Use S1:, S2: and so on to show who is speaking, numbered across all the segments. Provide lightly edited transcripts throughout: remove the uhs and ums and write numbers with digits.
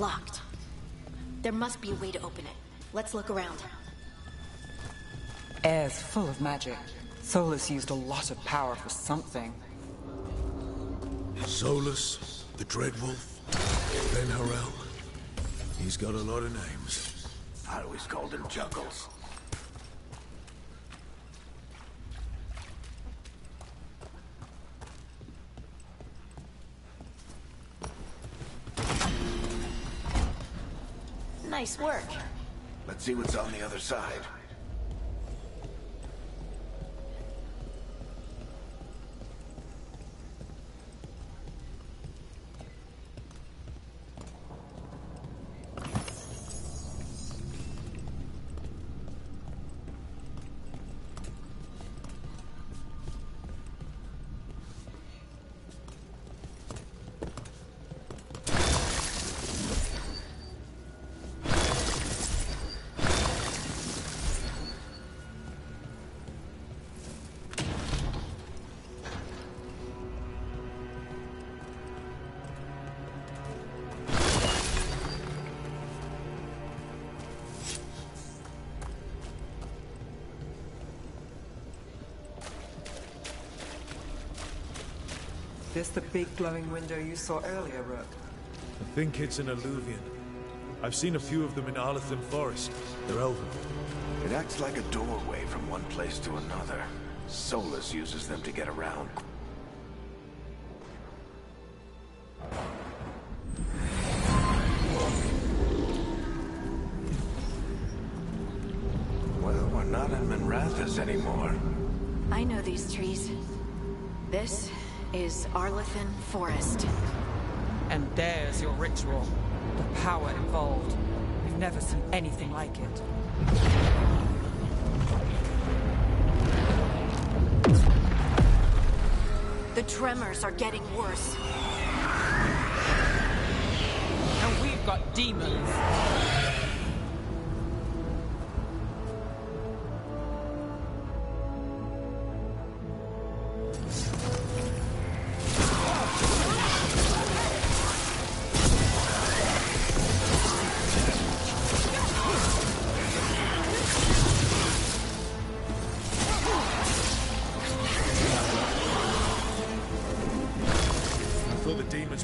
S1: Locked. There must be a way to open it. Let's look around.
S2: Air's full of magic. Solus used a lot of power for something.
S3: Solus, the Dreadwolf, Ben Harel. He's got a lot of names.
S4: I always called him Chuckles.
S1: Nice work.
S4: Let's see what's on the other side.
S2: This the big glowing window you saw earlier, Rook?
S3: I think it's an alluvian. I've seen a few of them in Arlethan Forest. They're elven.
S4: It acts like a doorway from one place to another. Solus uses them to get around. Well, we're not in Minrathous anymore.
S1: I know these trees. This is Arlethan Forest.
S2: And there's your ritual. The power involved. We've never seen anything like it.
S1: The tremors are getting worse.
S2: And we've got demons.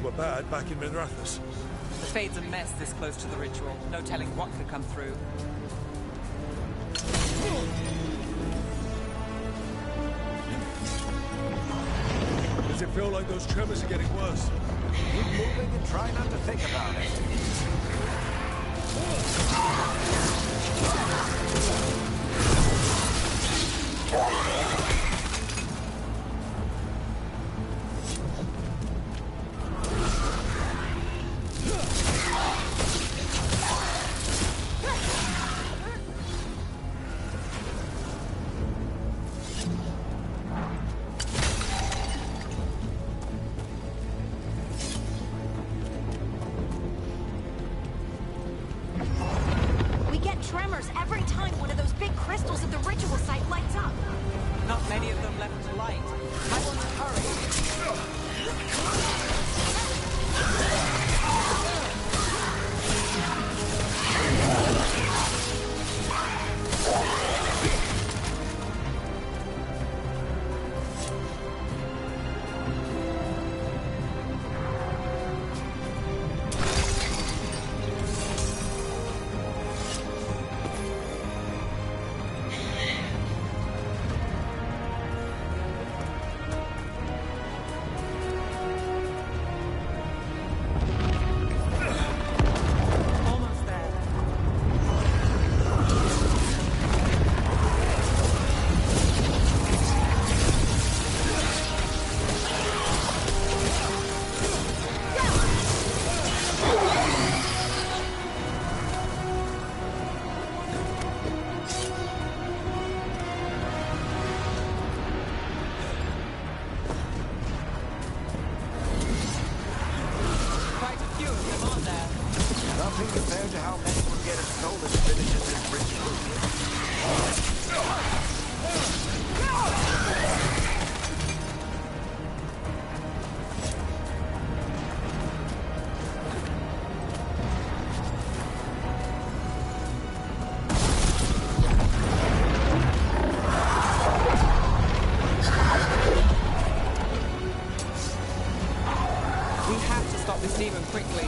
S3: Were bad back in Minrathous.
S2: The Fade's a mess this close to the ritual. No telling what could come through.
S3: Does it feel like those tremors are getting worse?
S4: Keep moving and try not to think about it.
S1: Tremors every time one of those big crystals at the ritual site lights up.
S2: Not this demon quickly.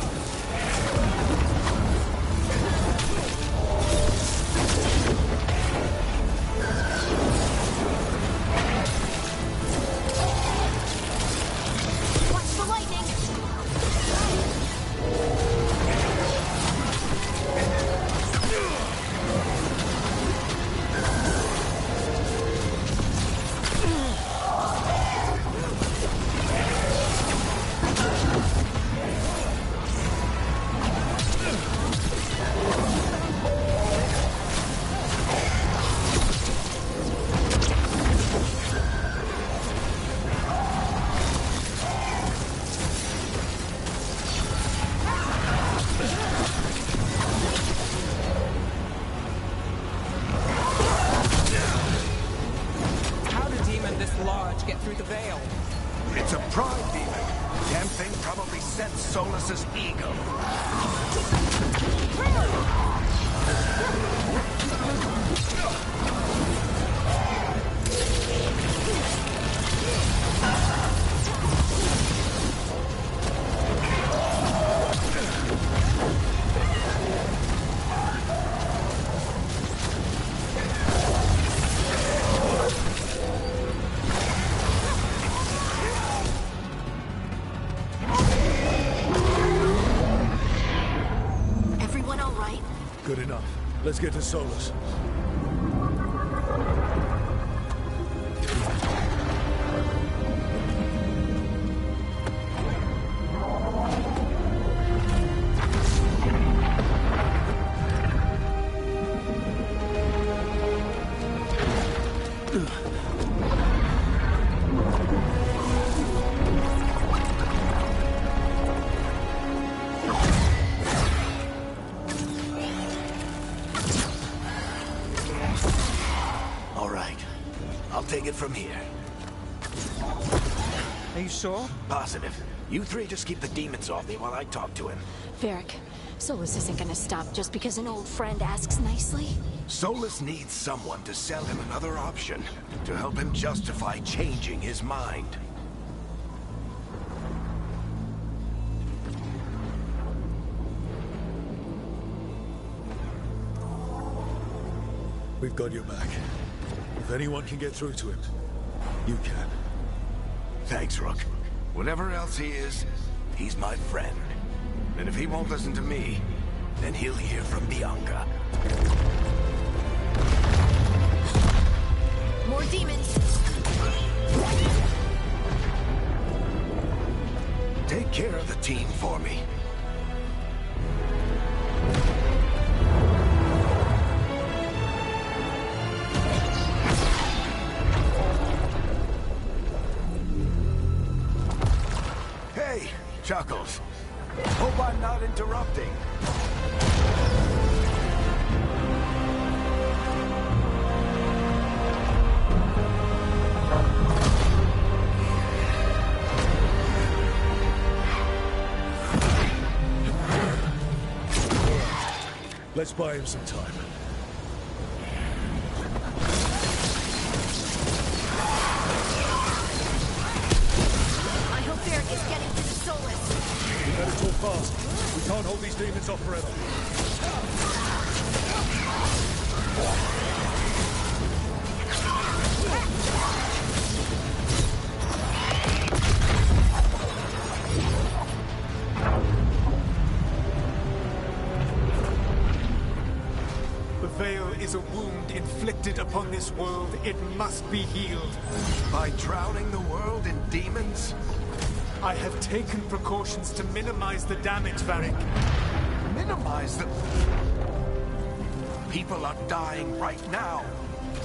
S1: Watch the lightning!
S2: Get through the veil.
S4: It's a pride demon. Damn thing probably sensed Solus's ego.
S3: Good enough. Let's get to Solus.
S4: Take it from here.
S2: Are you sure?
S4: Positive. You three just keep the demons off me while I talk to him.
S1: Varric, Solus isn't gonna stop just because an old friend asks nicely.
S4: Solus needs someone to sell him another option, to help him justify changing his mind.
S3: We've got your back. If anyone can get through to him, you can.
S4: Thanks, Rook. Whatever else he is, he's my friend. And if he won't listen to me, then he'll hear from Bianca.
S1: More demons!
S4: Take care of the team for me. Chuckles. Hope I'm not interrupting.
S3: Let's buy him some time.
S1: I hope Varric is getting to the Solus.
S3: We better talk fast. We can't hold these demons off forever.
S5: The veil is a wound inflicted upon this world. It must be healed.
S4: By drowning the world in demons?
S5: I have taken precautions to minimize the damage, Varric.
S4: Minimize the... People are dying right now.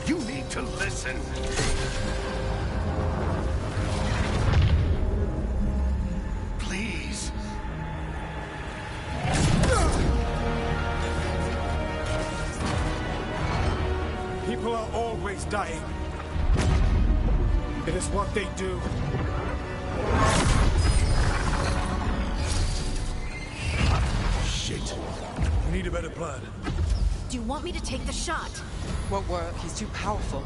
S4: You need to listen. Please.
S5: People are always dying. It is what they do.
S3: Shit. We need a better plan.
S1: Do you want me to take the shot?
S2: Won't work. He's too powerful.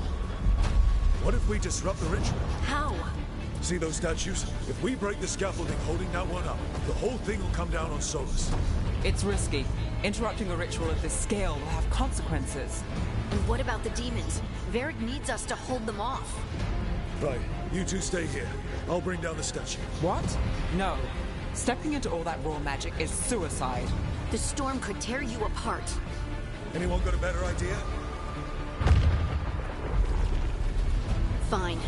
S3: What if we disrupt the ritual?
S1: How?
S3: See those statues? If we break the scaffolding holding that one up, the whole thing will come down on Solus.
S2: It's risky. Interrupting a ritual of this scale will have consequences.
S1: And what about the demons? Varric needs us to hold them off.
S3: Right, you two stay here. I'll bring down the statue.
S2: What? No. Stepping into all that raw magic is suicide.
S1: The storm could tear you apart.
S3: Anyone got a better idea?
S1: Fine,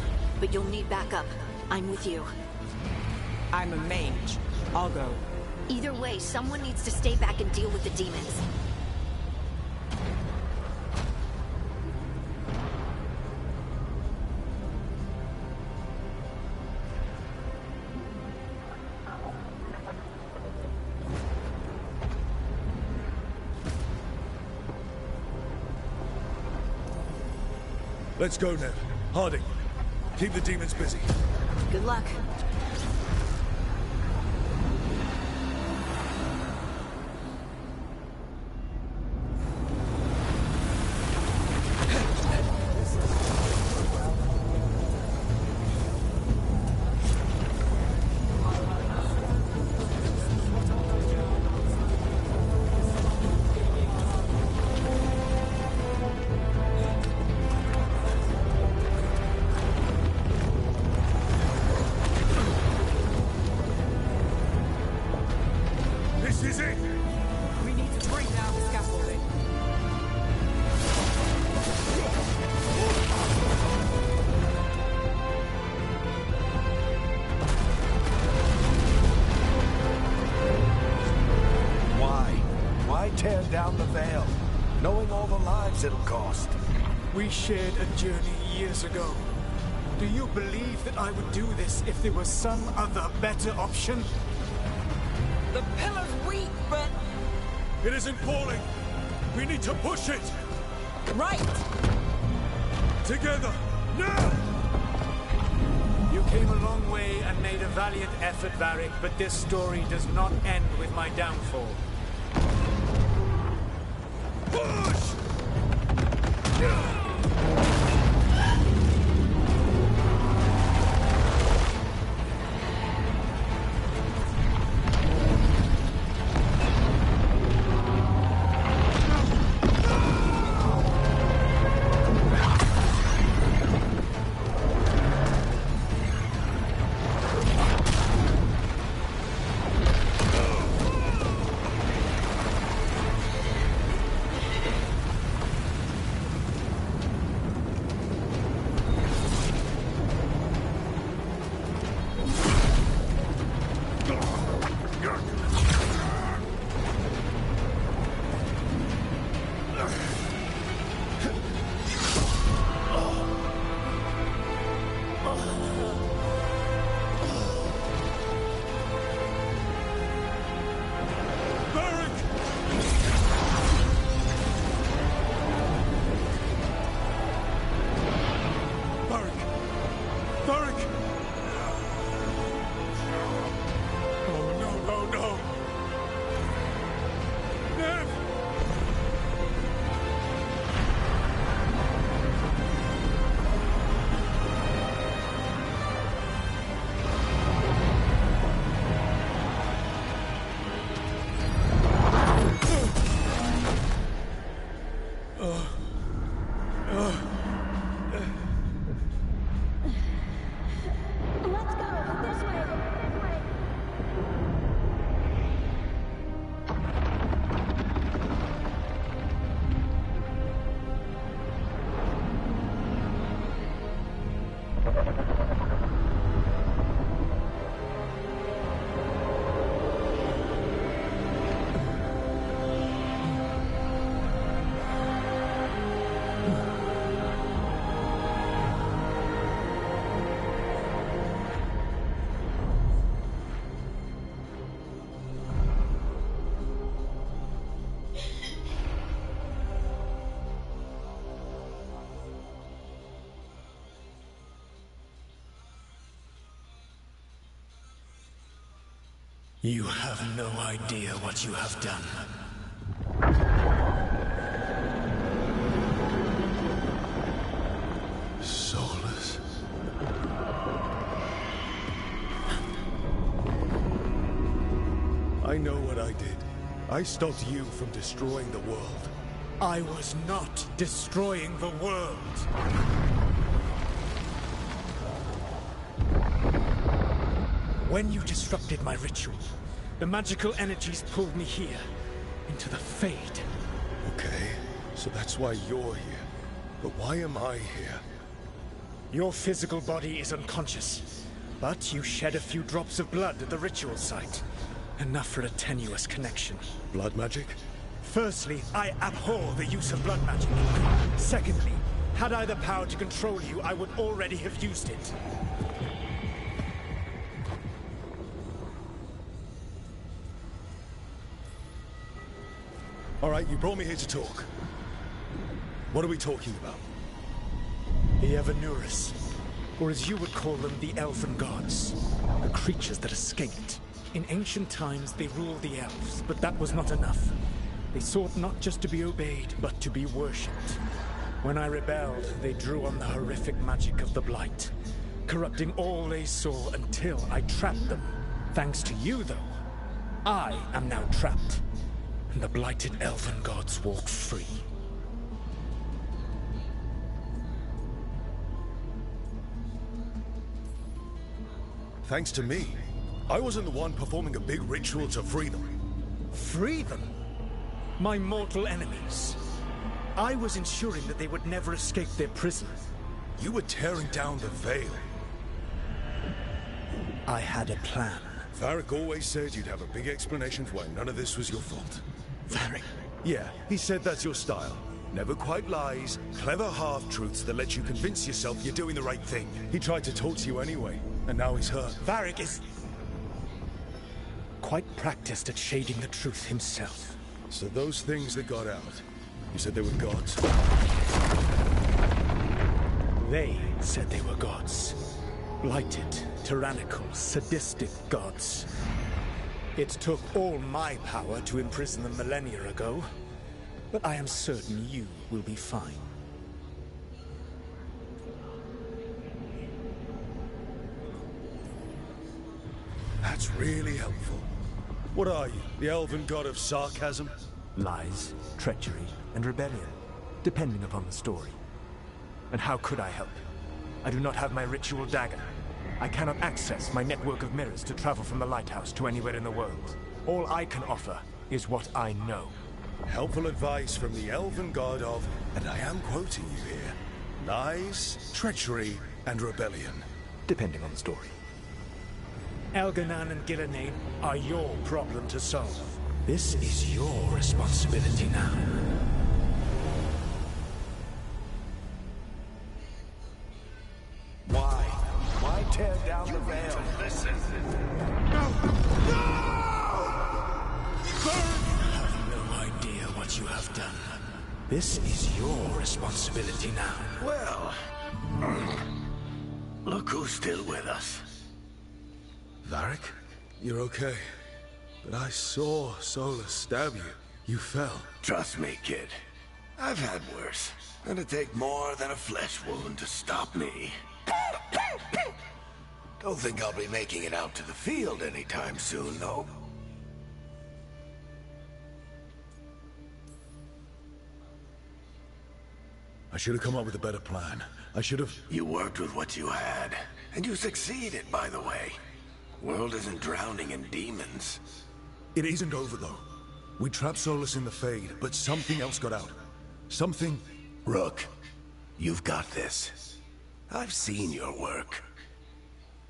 S1: but you'll need backup. I'm with you.
S2: I'm a mage. I'll go.
S1: Either way, someone needs to stay back and deal with the demons.
S3: Let's go, Ned. Harding, keep the demons busy.
S1: Good luck.
S2: We need to bring down the scaffolding.
S4: Why tear down the Veil, knowing all the lives it'll cost?
S5: We shared a journey years ago. Do you believe that I would do this if there was some other better option?
S2: The pillar's weak, but...
S3: It isn't falling. We need to push it.
S2: Right!
S3: Together, now!
S5: You came a long way and made a valiant effort, Varric, but this story does not end with my downfall.
S3: Push! You have no idea what you have done. Solus. I know what I did. I stopped you from destroying the world.
S5: I was not destroying the world. When you disrupted my ritual, the magical energies pulled me here, into the Fade.
S3: Okay, so that's why you're here. But why am I here?
S5: Your physical body is unconscious, but you shed a few drops of blood at the ritual site. Enough for a tenuous connection.
S3: Blood magic?
S5: Firstly, I abhor the use of blood magic. Secondly, had I the power to control you, I would already have used it.
S3: All right, you brought me here to talk. What are we talking about?
S5: The Evanurus, or as you would call them, the Elven Gods. The creatures that escaped. In ancient times, they ruled the elves, but that was not enough. They sought not just to be obeyed, but to be worshipped. When I rebelled, they drew on the horrific magic of the Blight, corrupting all they saw until I trapped them. Thanks to you, though, I am now trapped, and the blighted Elven Gods walk free.
S3: Thanks to me. I wasn't the one performing a big ritual to free them.
S5: Free them? My mortal enemies. I was ensuring that they would never escape their prison.
S3: You were tearing down the Veil.
S5: I had a plan.
S3: Varric always said you'd have a big explanation for why none of this was your fault.
S5: Varric?
S3: Yeah, he said that's your style. Never quite lies, clever half-truths that let you convince yourself you're doing the right thing. He tried to talk to you anyway, and now he's hurt.
S5: Varric is quite practiced at shading the truth himself.
S3: So those things that got out, you said they were gods?
S5: They said they were gods. Blighted, tyrannical, sadistic gods. It took all my power to imprison them millennia ago, but I am certain you will be fine.
S3: That's really helpful. What are you, the elven god of sarcasm?
S6: Lies, treachery, and rebellion, depending upon the story. And how could I help? I do not have my ritual dagger. I cannot access my network of mirrors to travel from the lighthouse to anywhere in the world. All I can offer is what I know.
S3: Helpful advice from the elven god of, and I am quoting you here, lies, treachery, and rebellion.
S6: Depending on the story.
S5: Elganan and Gillenade are your problem to solve. This is your responsibility now.
S4: Why tear down the veil? Listen.
S5: No! I have no idea what you have done. This is your responsibility now.
S4: Well, look who's still with us.
S3: Varric? You're okay. But I saw Solus stab you. You fell.
S4: Trust me, kid. I've had worse. It'd take more than a flesh wound to stop me. Don't think I'll be making it out to the field anytime soon, though.
S3: I should have come up with a better plan. I should have...
S4: You worked with what you had, and you succeeded, by the way. World isn't drowning in demons.
S3: It isn't over, though. We trapped Solus in the Fade, but something else got out. Something...
S4: Rook, you've got this. I've seen your work.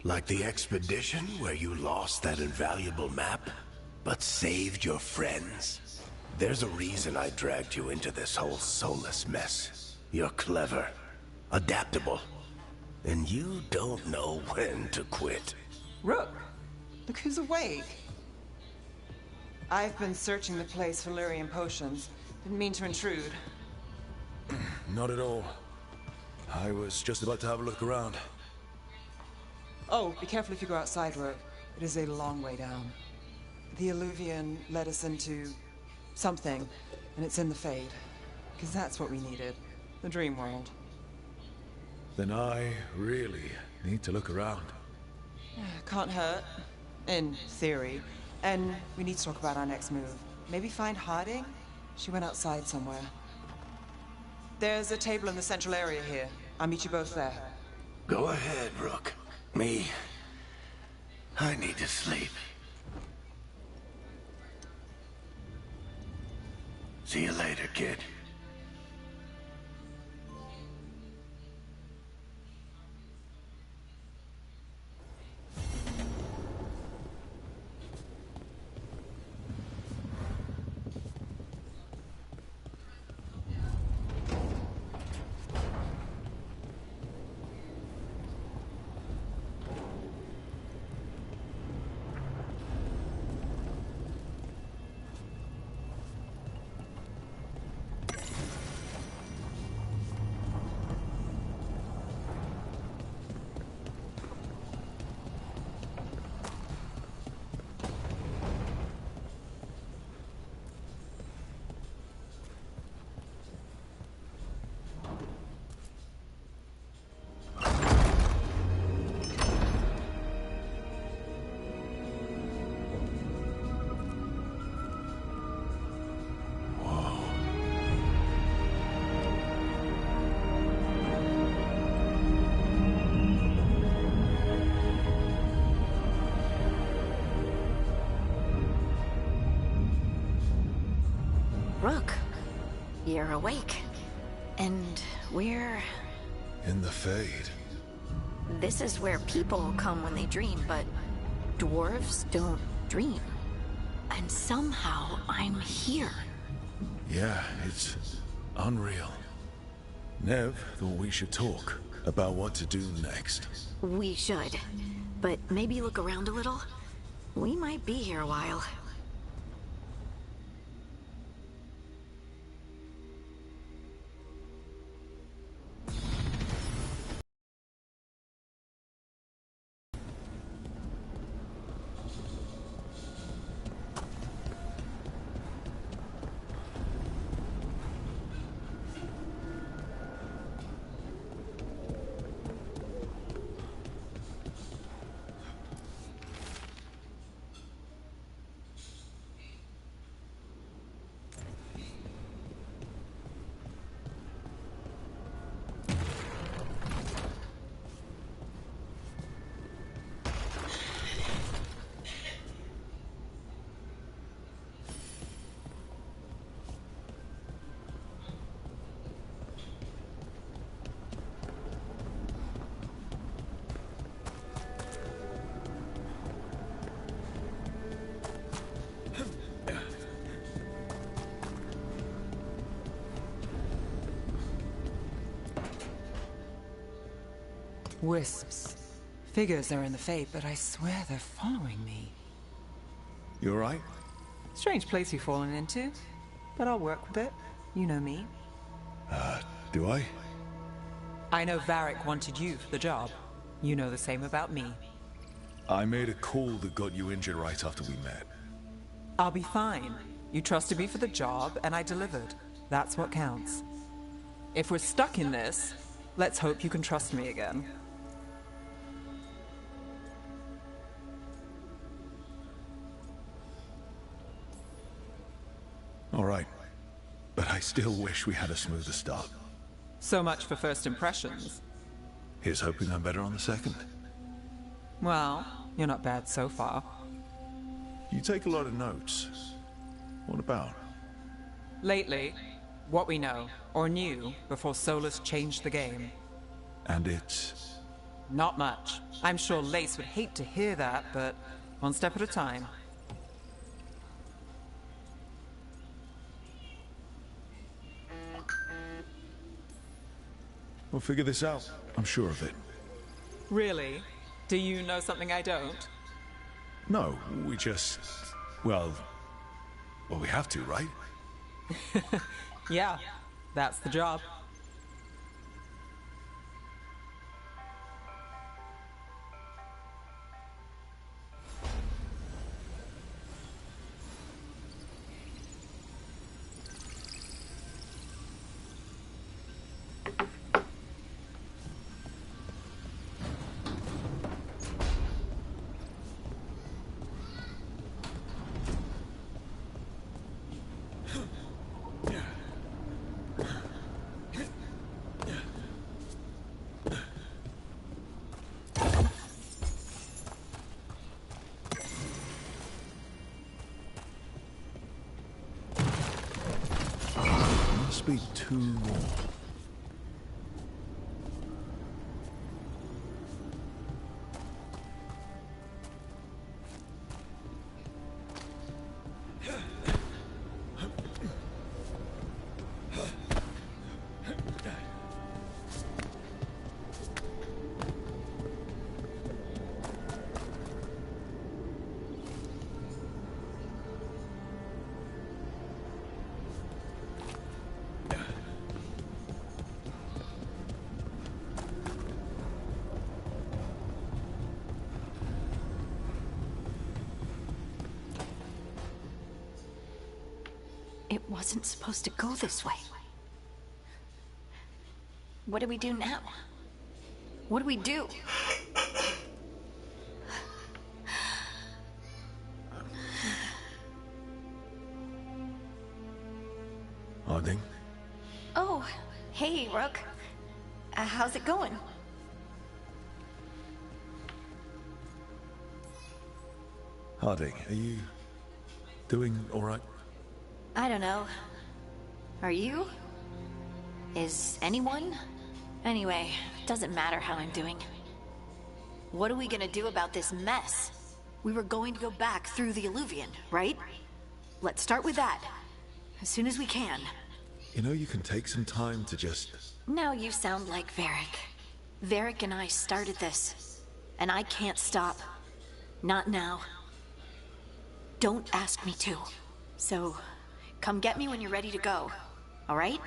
S4: Like the expedition where you lost that invaluable map, but saved your friends. There's a reason I dragged you into this whole Solus mess. You're clever, adaptable, and you don't know when to quit.
S7: Rook, look who's awake. I've been searching the place for Lyrian potions. Didn't mean to intrude.
S3: Not at all. I was just about to have a look around.
S7: Oh, be careful if you go outside, Rook. It is a long way down. The Alluvian led us into something, and it's in the Fade. Because that's what we needed. The dream world.
S3: Then I really need to look around.
S7: Can't hurt. In theory. And we need to talk about our next move. Maybe find Harding? She went outside somewhere. There's a table in the central area here. I'll meet you both there.
S4: Go ahead, Rook. Me, I need to sleep. See you later, kid.
S1: Rook, you're awake. And we're...
S3: In the Fade.
S1: This is where people come when they dream, but dwarves don't dream. And somehow I'm here.
S3: Yeah, it's unreal. Nev thought we should talk about what to do next.
S1: We should. But maybe look around a little. We might be here a while.
S7: Wisps. Figures are in the Fade, but I swear they're following me.
S3: You alright?
S7: Strange place you've fallen into, but I'll work with it. You know me.
S3: Do I?
S7: I know Varric wanted you for the job. You know the same about me.
S3: I made a call that got you injured right after we met.
S7: I'll be fine. You trusted me for the job, and I delivered. That's what counts. If we're stuck in this, let's hope you can trust me again.
S3: All right. But I still wish we had a smoother start.
S7: So much for first impressions.
S3: Here's hoping I'm better on the second.
S7: Well, you're not bad so far.
S3: You take a lot of notes. What about?
S7: Lately, what we know, or knew, before Solus changed the game.
S3: And it's...
S7: Not much. I'm sure Lace would hate to hear that, but one step at a time.
S3: We'll figure this out. I'm sure of it.
S7: Really? Do you know something I don't?
S3: No, we just... Well, we have to, right?
S7: Yeah, that's the job.
S3: be two more.
S1: It wasn't supposed to go this way. What do we do now? What do we do?
S3: Harding?
S1: Oh, hey, Rook. How's it going?
S3: Harding, are you doing all right?
S1: I don't know. Are you? Is anyone? Anyway, doesn't matter how I'm doing. What are we gonna do about this mess? We were going to go back through the Illuvian, right? Let's start with that. As soon as we can.
S3: You know, you can take some time to just...
S1: Now you sound like Varric. Varric and I started this. And I can't stop. Not now. Don't ask me to. So... come get me when you're ready to go, all right?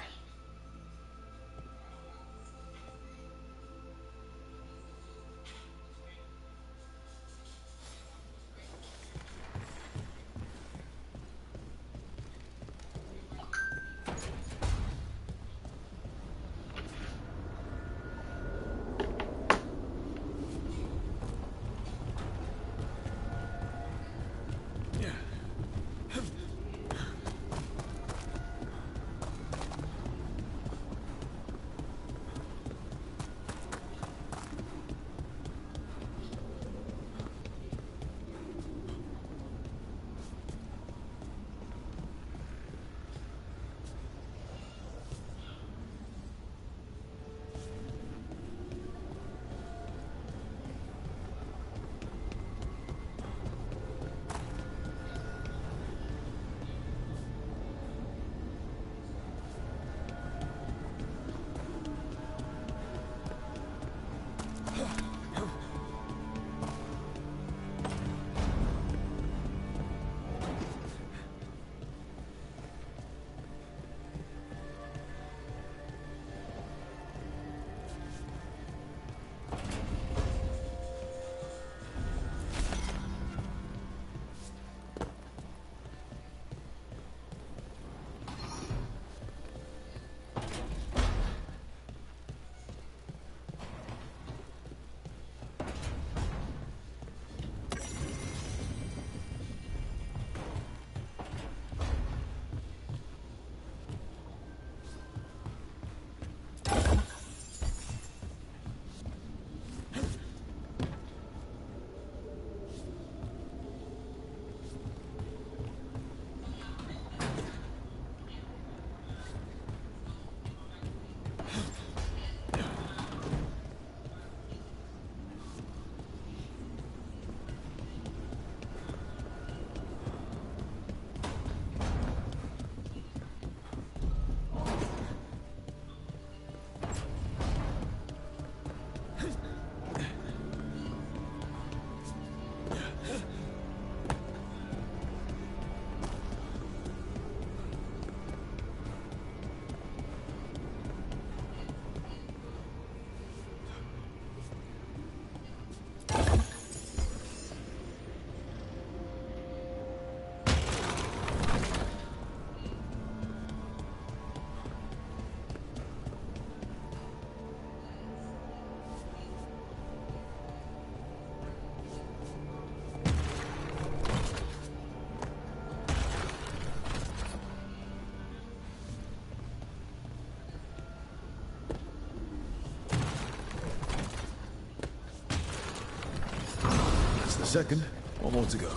S3: Second, one more to go.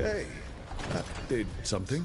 S3: Hey, that did something.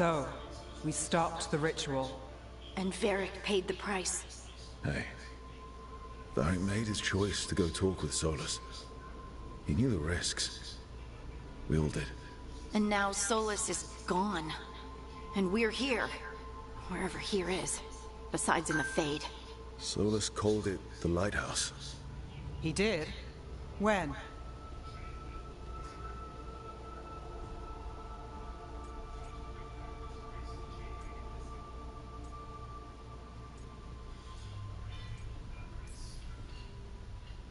S7: So, we stopped the ritual.
S1: And Varric paid the price.
S3: Hey, Varric made his choice to go talk with Solus. He knew the risks. We all did.
S1: And now Solus is gone. And we're here. Wherever here is. Besides in the Fade.
S3: Solus called it the Lighthouse.
S7: He did? When?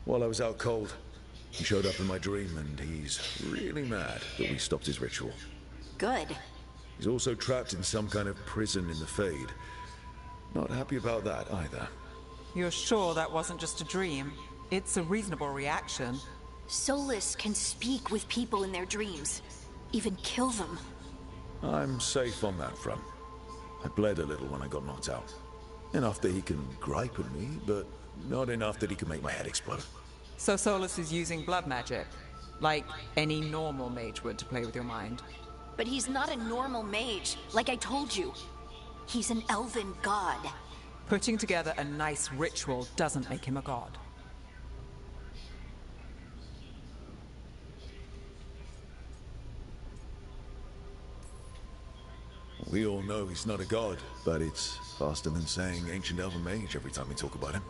S3: While I was out cold, he showed up in my dream, and he's really mad that we stopped his ritual.
S1: Good.
S3: He's also trapped in some kind of prison in the Fade. Not happy about that either.
S7: You're sure that wasn't just a dream? It's a reasonable reaction.
S1: Solus can speak with people in their dreams. Even kill them.
S3: I'm safe on that front. I bled a little when I got knocked out. Enough that he can gripe at me, but not enough that he can make my head explode.
S7: So Solus is using blood magic, like any normal mage would to play with your mind.
S1: But he's not a normal mage, like I told you. He's an elven god.
S7: Putting together a nice ritual doesn't make him a god.
S3: We all know he's not a god, but it's faster than saying ancient elven mage every time we talk about him.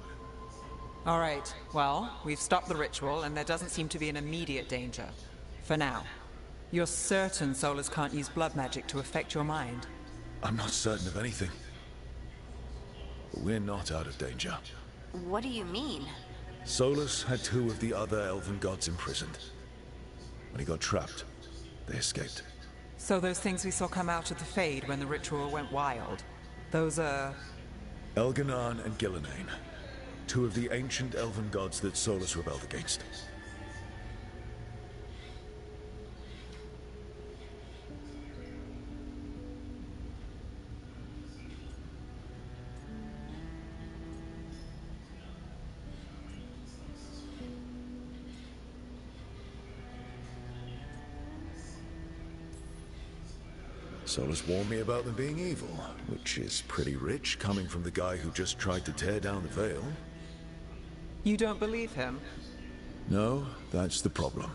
S7: All right, well, we've stopped the ritual and there doesn't seem to be an immediate danger. For now. You're certain Solus can't use blood magic to affect your mind?
S3: I'm not certain of anything. But we're not out of danger.
S1: What do you mean?
S3: Solus had two of the other elven gods imprisoned. When he got trapped, they escaped.
S7: So those things we saw come out of the Fade when the ritual went wild, those are...
S3: Elganan and Gillenane, two of the ancient elven gods that Solus rebelled against. Solus warned me about them being evil, which is pretty rich coming from the guy who just tried to tear down the Veil.
S7: You don't believe him?
S3: No, that's the problem.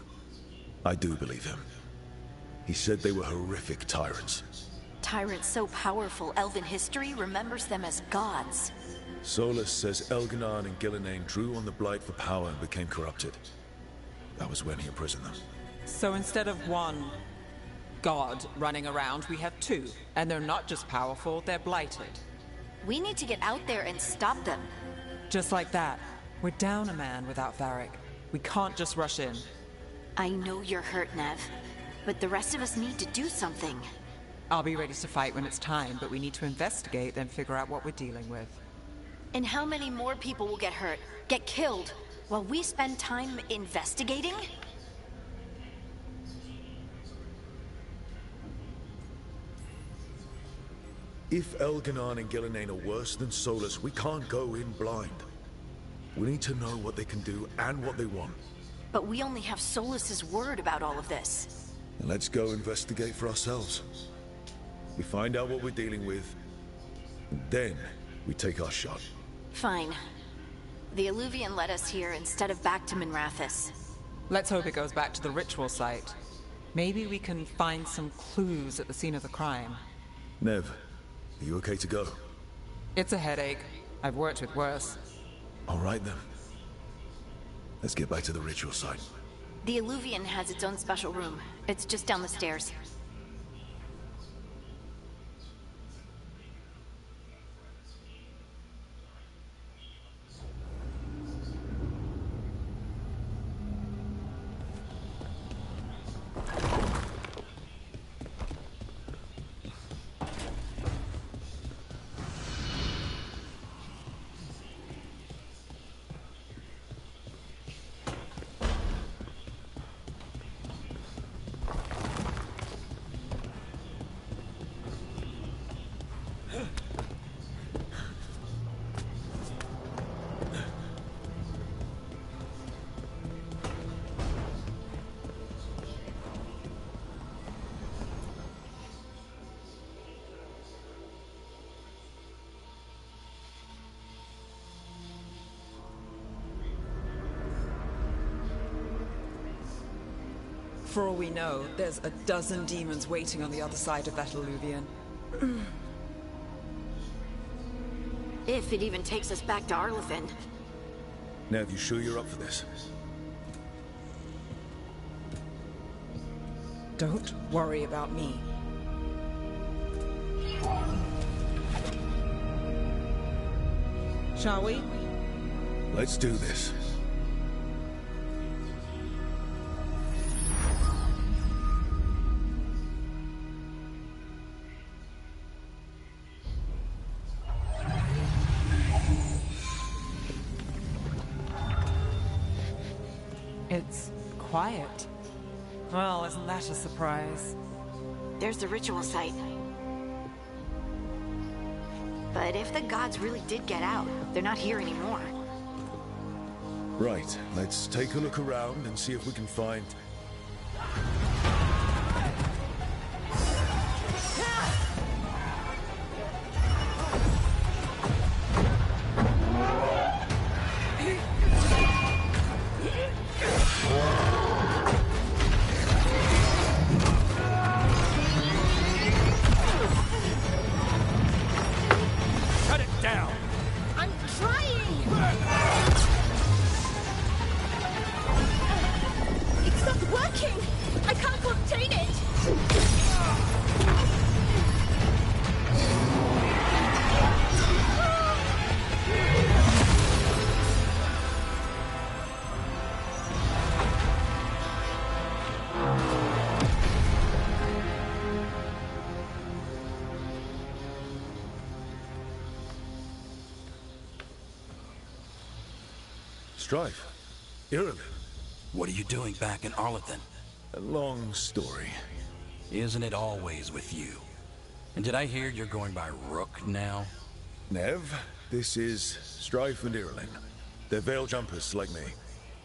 S3: I do believe him. He said they were horrific tyrants.
S1: Tyrants so powerful, elven history remembers them as gods.
S3: Solus says Elganan and Gillenane drew on the Blight for power and became corrupted. That was when he imprisoned them.
S7: So instead of one god running around, we have two. And they're not just powerful, they're blighted.
S1: We need to get out there and stop them.
S7: Just like that. We're down a man without Varric. We can't just rush in.
S1: I know you're hurt, Nev, but the rest of us need to do something.
S7: I'll be ready to fight when it's time, but we need to investigate and figure out what we're dealing with.
S1: And how many more people will get hurt, get killed, while we spend time investigating?
S3: If Elganan and Gillenane are worse than Solus, we can't go in blind. We need to know what they can do and what they want.
S1: But we only have Solus's word about all of this.
S3: And let's go investigate for ourselves. We find out what we're dealing with, and then we take our shot.
S1: Fine. The Illuvian led us here instead of back to Minrathous.
S7: Let's hope it goes back to the ritual site. Maybe we can find some clues at the scene of the crime.
S3: Nev, are you okay to go?
S7: It's a headache. I've worked with worse.
S3: All right then. Let's get back to the ritual site.
S1: The Illuvian has its own special room. It's just down the stairs.
S7: For all we know, there's a dozen demons waiting on the other side of that Illuvian.
S1: If it even takes us back to Arlefin.
S3: Nev, you sure you're up for this?
S7: Don't worry about me. Shall we?
S3: Let's do this.
S7: It's quiet. Well, isn't that a surprise?
S1: There's the ritual site. But if the gods really did get out, they're not here anymore.
S3: Right, let's take a look around and see if we can find...
S1: It's not working! I
S3: Strife. Ireland.
S8: What are you doing back in Arlington?
S3: A long story.
S8: Isn't it always with you? And did I hear you're going by Rook now?
S3: Nev, this is Strife and Ireland. They're veil jumpers like me.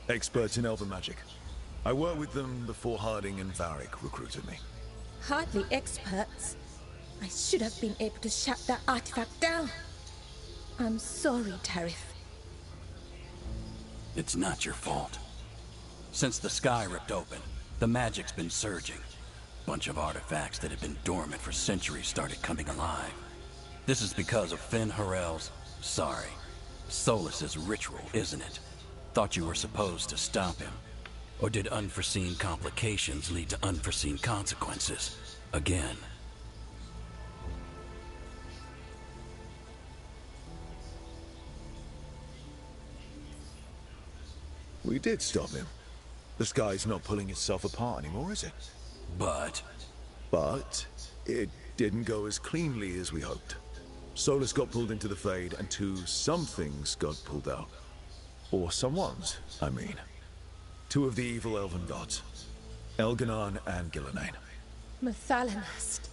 S3: Experts in elven magic. I worked with them before Harding and Varric recruited me.
S9: Hardly experts. I should have been able to shut that artifact down. I'm sorry, Tarith.
S8: It's not your fault. Since the sky ripped open, the magic's been surging. Bunch of artifacts that had been dormant for centuries started coming alive. This is because of Finn Harel's... sorry. Solus's ritual, isn't it? Thought you were supposed to stop him. Or did unforeseen complications lead to unforeseen consequences? Again.
S3: We did stop him. The sky's not pulling itself apart anymore, is it?
S8: But
S3: it didn't go as cleanly as we hoped. Solus got pulled into the Fade, and some things got pulled out. Or someones, I mean. Two of the evil elven gods. Elganon and Gillenane.
S9: Mathalanast.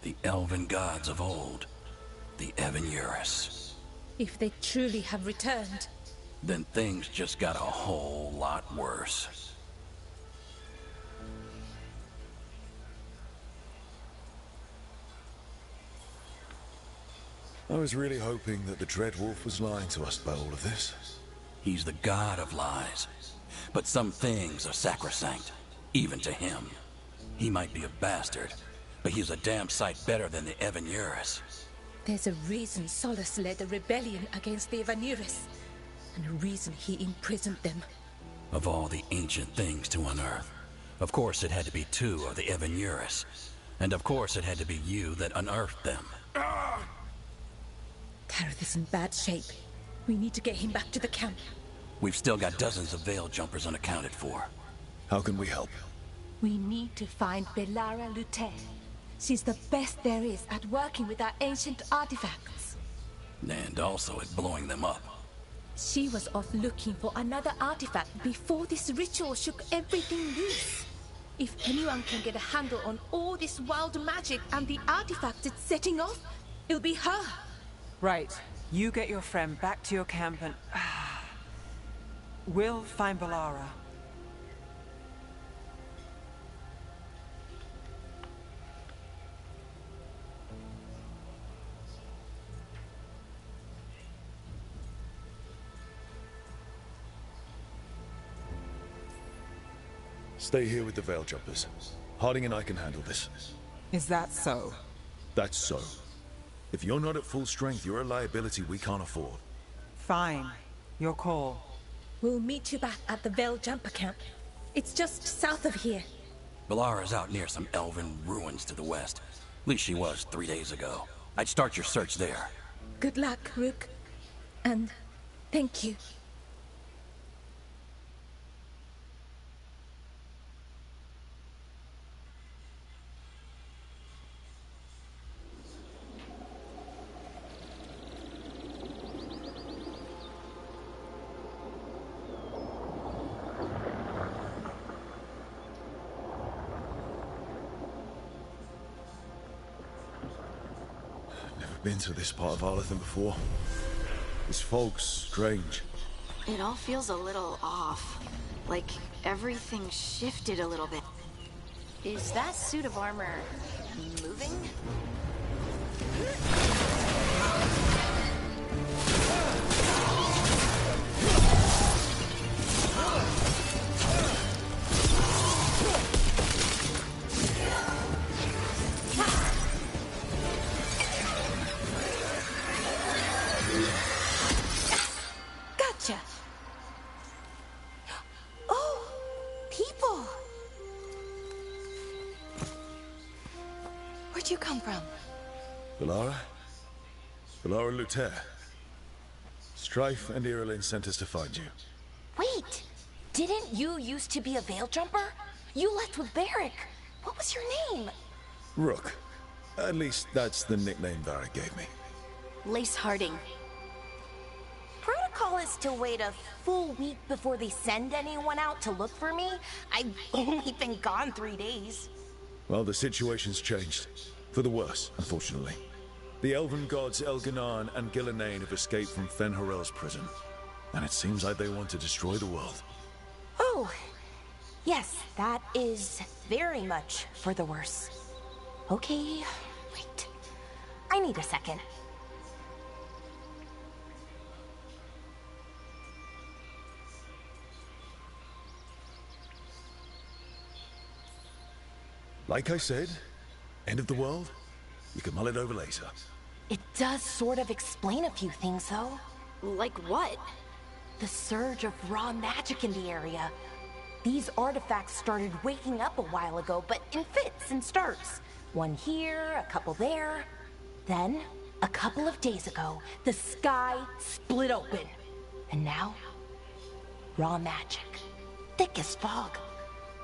S8: the elven gods of old, the Evan-Eurus.
S9: If they truly have returned,
S8: Then things just got a whole lot worse.
S3: I was really hoping that the Dread Wolf was lying to us about all of this.
S8: He's the god of lies. But some things are sacrosanct, even to him. He might be a bastard, but he's a damn sight better than the Evan-Eurus.
S9: there's a reason Solus led a rebellion against the Evan-Eurus, and a reason he imprisoned them.
S8: Of all the ancient things to unearth, of course it had to be two of the Evan-Eurus. And of course it had to be you that unearthed them.
S9: Tareth is in bad shape. We need to get him back to the camp.
S8: We've still got dozens of veil jumpers unaccounted for.
S3: How can we help?
S9: We need to find Belara Lute. She's the best there is at working with our ancient artifacts.
S8: And also at blowing them up.
S9: She was off looking for another artifact before this ritual shook everything loose. If anyone can get a handle on all this wild magic and the artifacts it's setting off, it'll be her.
S7: Right. You get your friend back to your camp and... we'll find Belara.
S3: Stay here with the Veil Jumpers. Harding and I can handle this.
S7: Is that so?
S3: That's so. If you're not at full strength, you're a liability we can't afford.
S7: Fine. Your call.
S9: We'll meet you back at the Veil Jumper camp. It's just south of here.
S8: Belara's out near some elven ruins to the west. At least she was 3 days ago. I'd start your search there.
S9: Good luck, Rook. And thank you.
S3: Been to this part of Arlington before. This fog's strange.
S1: It all feels a little off. Like everything shifted a little bit. Is that suit of armor moving?
S9: Gotcha. Oh, people.
S10: Where'd you come from?
S3: Belara? Belara Lute. Strife and Irulan sent us to find you.
S10: Wait! Didn't you used to be a veil jumper? You left with Varric. What was your name?
S3: Rook. At least that's the nickname Varric gave me.
S1: Lace Harding.
S10: protocol is to wait a full week before they send anyone out to look for me, I've only been gone 3 days.
S3: Well, the situation's changed. For the worse, unfortunately. The elven gods Elganan and Gillenane have escaped from Fen'Harel's prison. And it seems like they want to destroy the world.
S10: Oh, yes, that is very much for the worse. Okay, wait. I need a second.
S3: Like I said, end of the world? You can mull it over later.
S10: It does sort of explain a few things, though.
S1: Like what?
S10: The surge of raw magic in the area. These artifacts started waking up a while ago, but in fits and starts. One here, a couple there. Then, a couple of days ago, the sky split open. And now, raw magic. Thick as fog.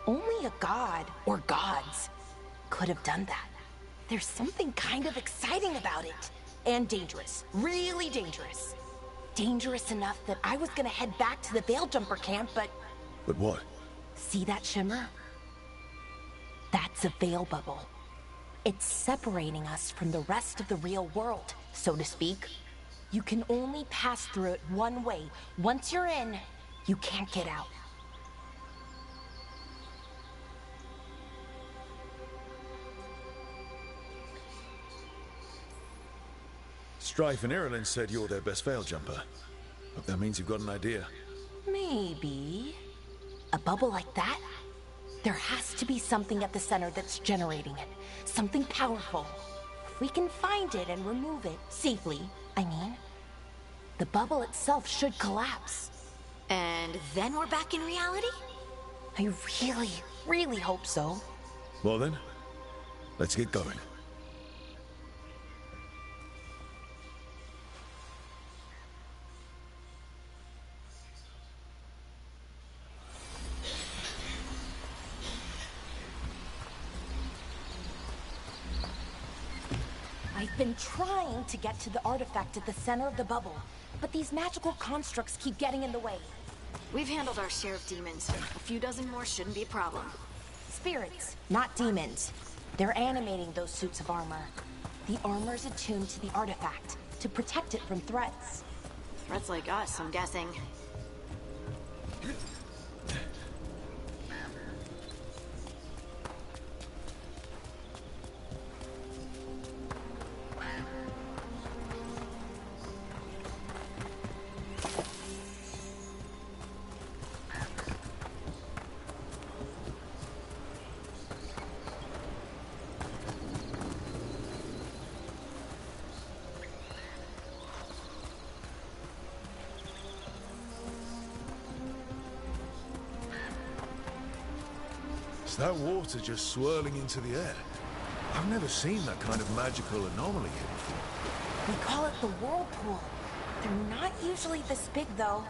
S10: Only a god, or gods, could have done that. There's something kind of exciting about it. And dangerous. Really dangerous. Dangerous enough that I was gonna head back to the Veilguard camp, but...
S3: But what?
S10: See that shimmer? That's a veil bubble. It's separating us from the rest of the real world, so to speak. You can only pass through it one way. Once you're in, you can't get out.
S3: Strife and Irilyn said you're their best veil jumper. Hope that means you've got an idea.
S10: Maybe. A bubble like that? There has to be something at the center that's generating it. Something powerful. If we can find it and remove it, safely, I mean, the bubble itself should collapse.
S1: And then we're back in reality?
S10: I really, really hope so.
S3: Well then, let's get going.
S10: I've been trying to get to the artifact at the center of the bubble, but these magical constructs keep getting in the way.
S1: We've handled our share of demons. A few dozen more shouldn't be a problem.
S10: Spirits, not demons. They're animating those suits of armor. The armor's attuned to the artifact, to protect it from threats.
S1: Threats like us, I'm guessing.
S3: Is that water just swirling into the air? I've never seen that kind of magical anomaly here before.
S10: We call it the whirlpool. They're not usually this big, though.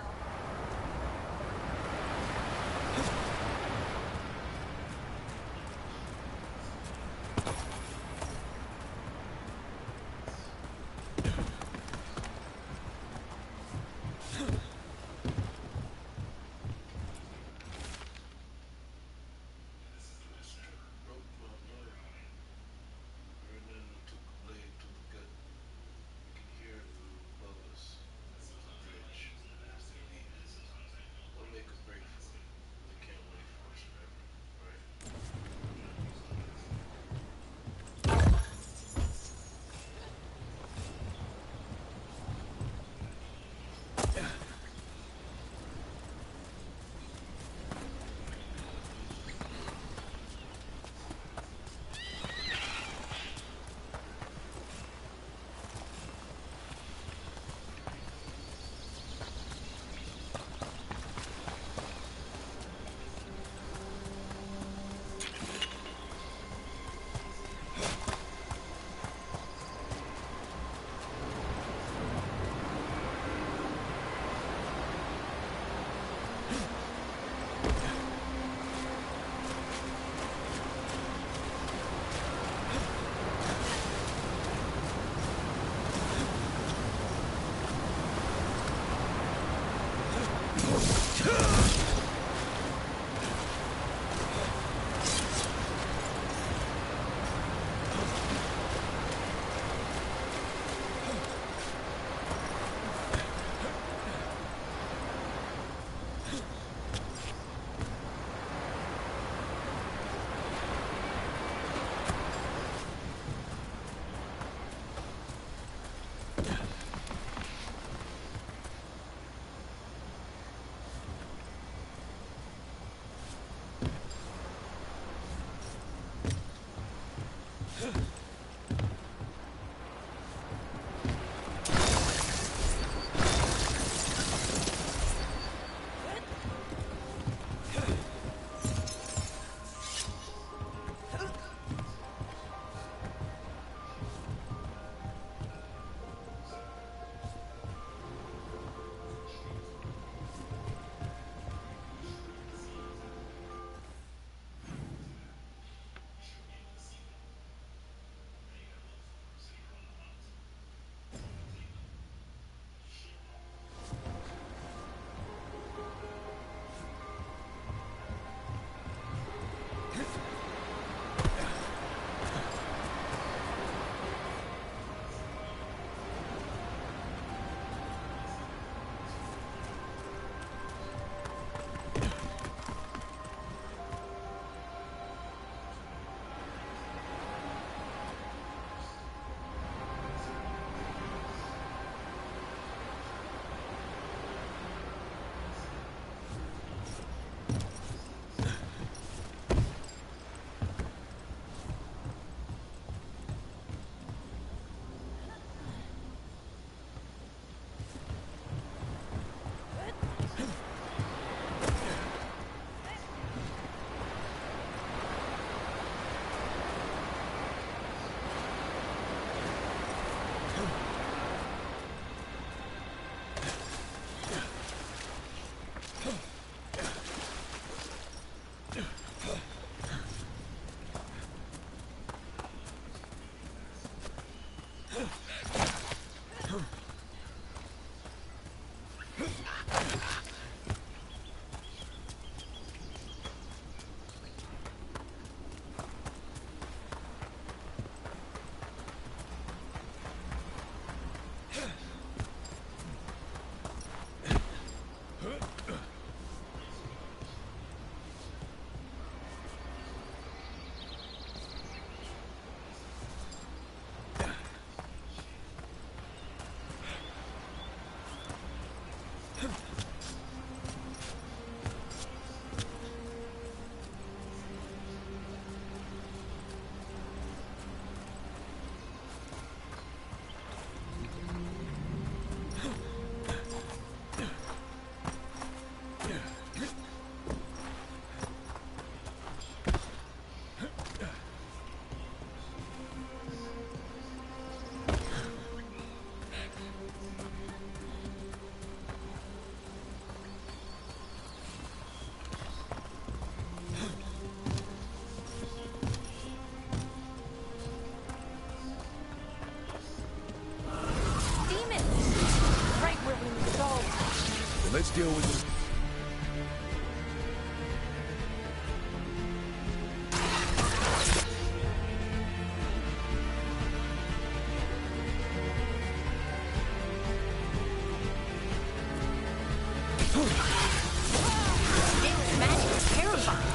S3: Let's deal with it.
S1: This magic is terrifying.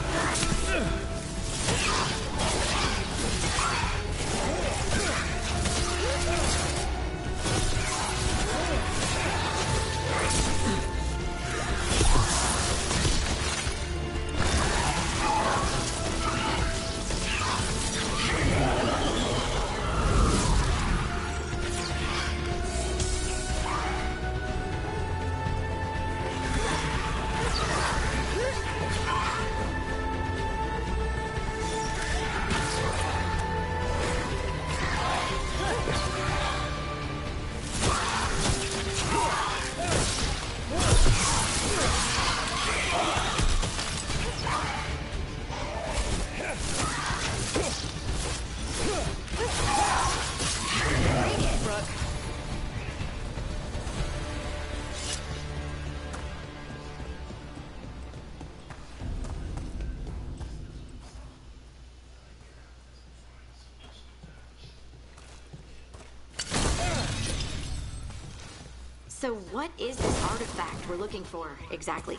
S1: So what is this artifact we're looking for, exactly?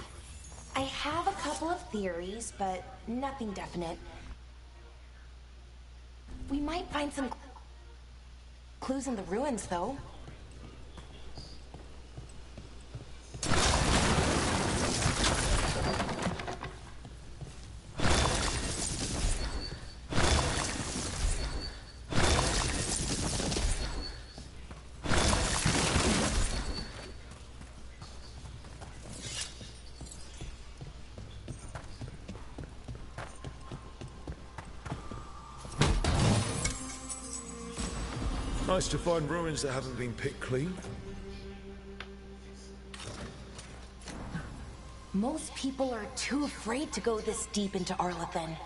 S10: I have a couple of theories, but nothing definite. We might find some clues in the ruins, though.
S3: Nice to find ruins that haven't been picked clean.
S10: Most people are too afraid to go this deep into Arlathan.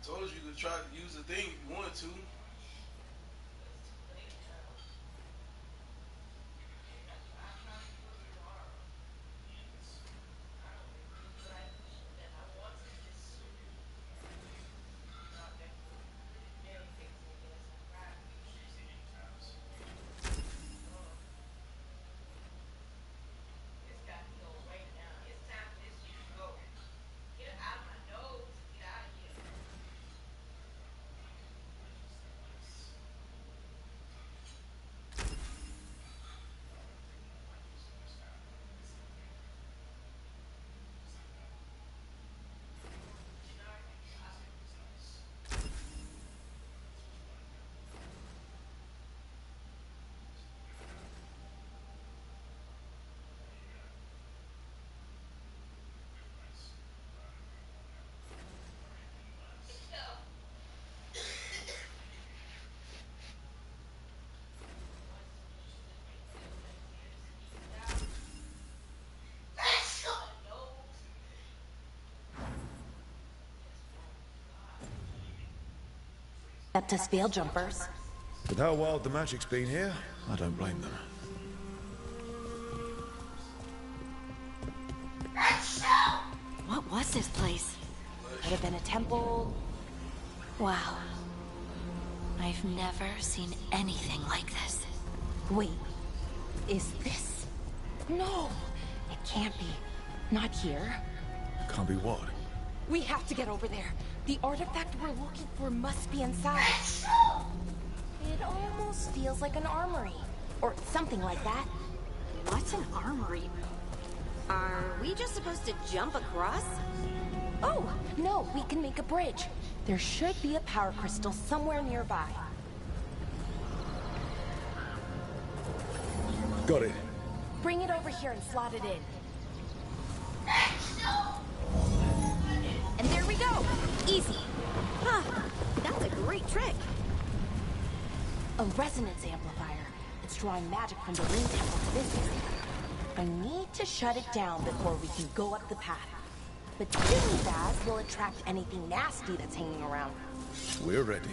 S11: Told you to try to use the thing if you wanted to.
S10: Up to veil jumpers.
S3: With how wild the magic's been here, I don't blame them.
S1: What was this place?
S10: Could have been a temple.
S1: Wow. I've never seen anything like this.
S10: Wait, is this? No, it can't be. Not here.
S3: Can't be what?
S10: We have to get over there. The artifact we're looking for must be inside. It almost feels like an armory. Or something like that.
S1: What's an armory? Are we just supposed to jump across?
S10: Oh, no, we can make a bridge. There should be a power crystal somewhere nearby.
S3: Got it.
S10: Bring it over here and slot it in. And there we go! Easy.
S1: Huh, that's a great trick.
S10: A resonance amplifier. It's drawing magic from the ring temple to this area. I need to shut it down before we can go up the path. But doing that will attract anything nasty that's hanging around.
S3: We're ready.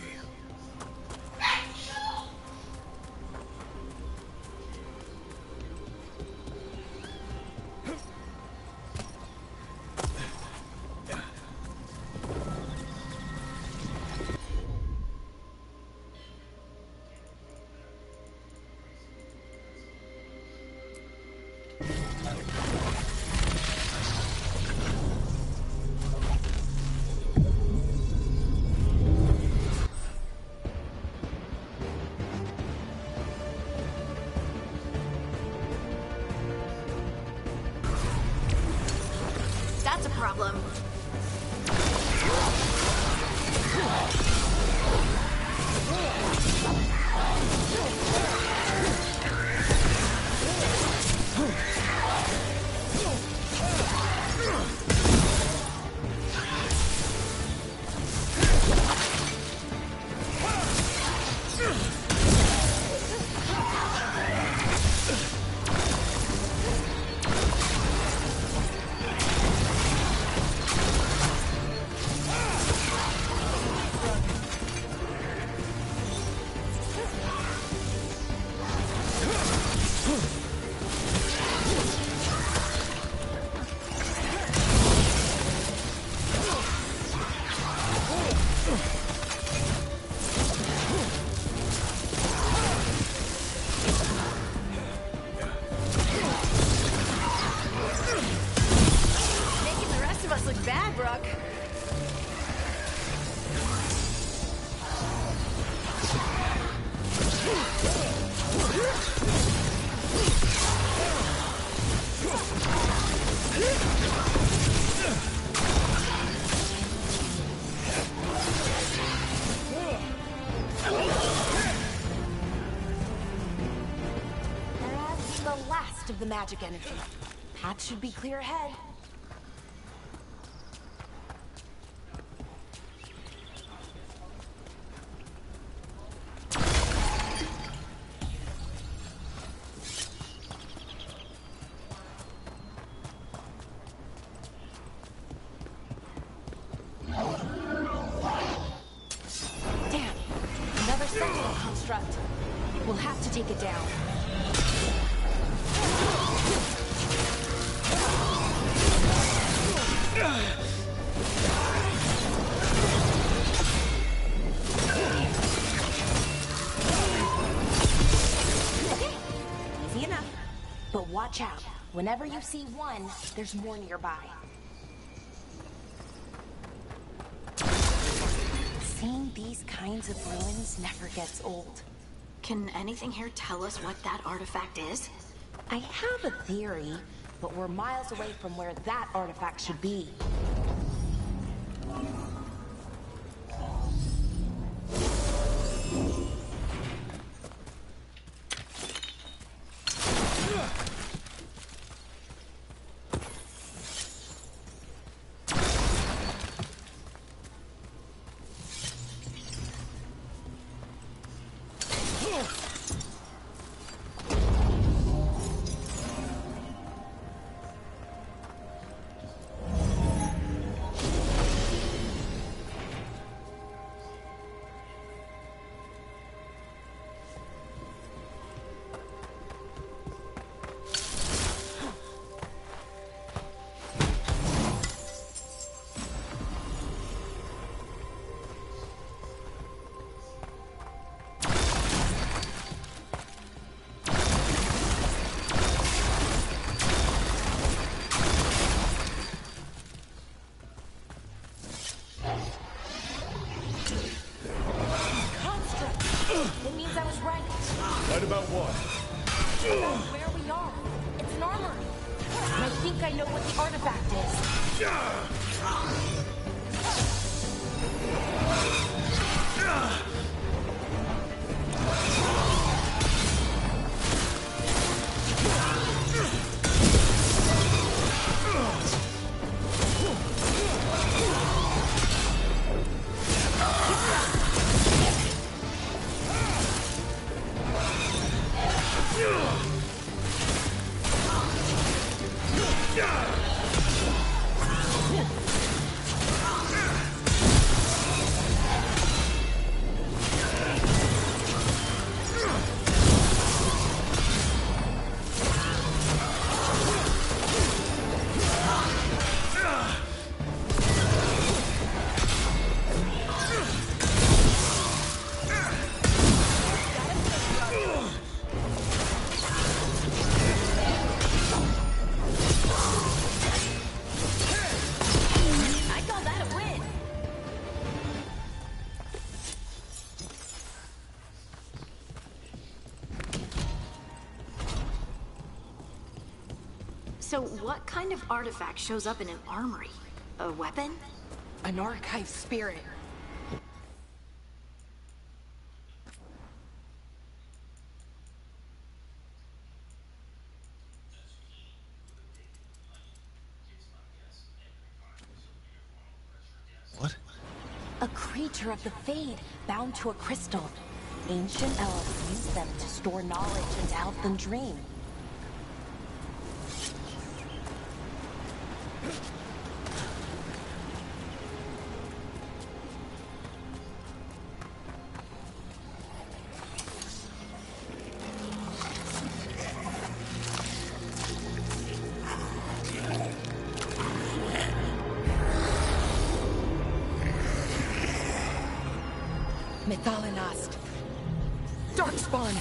S1: That's a problem.
S10: Of the magic energy. Path should be clear ahead. construct. We'll have to take it down. Okay, easy enough. But watch out. Whenever you see one, there's more nearby. Seeing these kinds of ruins never gets old.
S1: Can anything here tell us what that artifact is?
S10: I have a theory, but we're miles away from where that artifact should be. It means I was right.
S3: Right about what?
S10: About where we are. It's an armory. And I think I know what the artifact
S1: So what kind of artifact shows up in an armory? A weapon?
S10: An archive spirit.
S3: What?
S10: A creature of the Fade, bound to a crystal. Ancient elves used them to store knowledge and to help them dream. Methalinast. Darkspawn.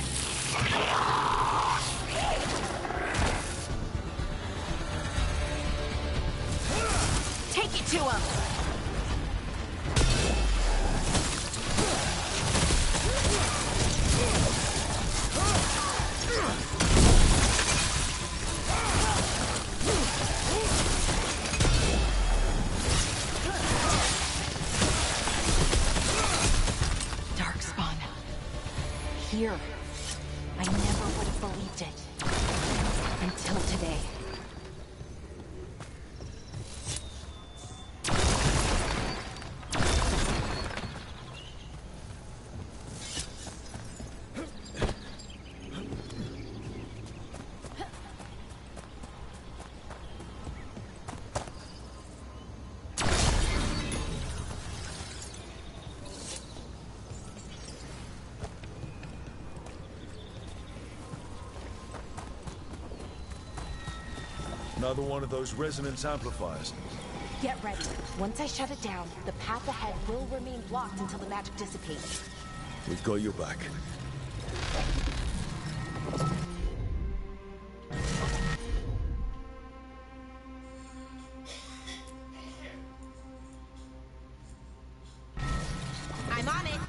S1: Take it to him!
S10: Darkspawn. Here. I never would have believed it. Until today.
S3: Another one of those resonance amplifiers.
S10: Get ready. Once I shut it down, the path ahead will remain blocked until the magic dissipates.
S3: We've got your back.
S9: I'm on it.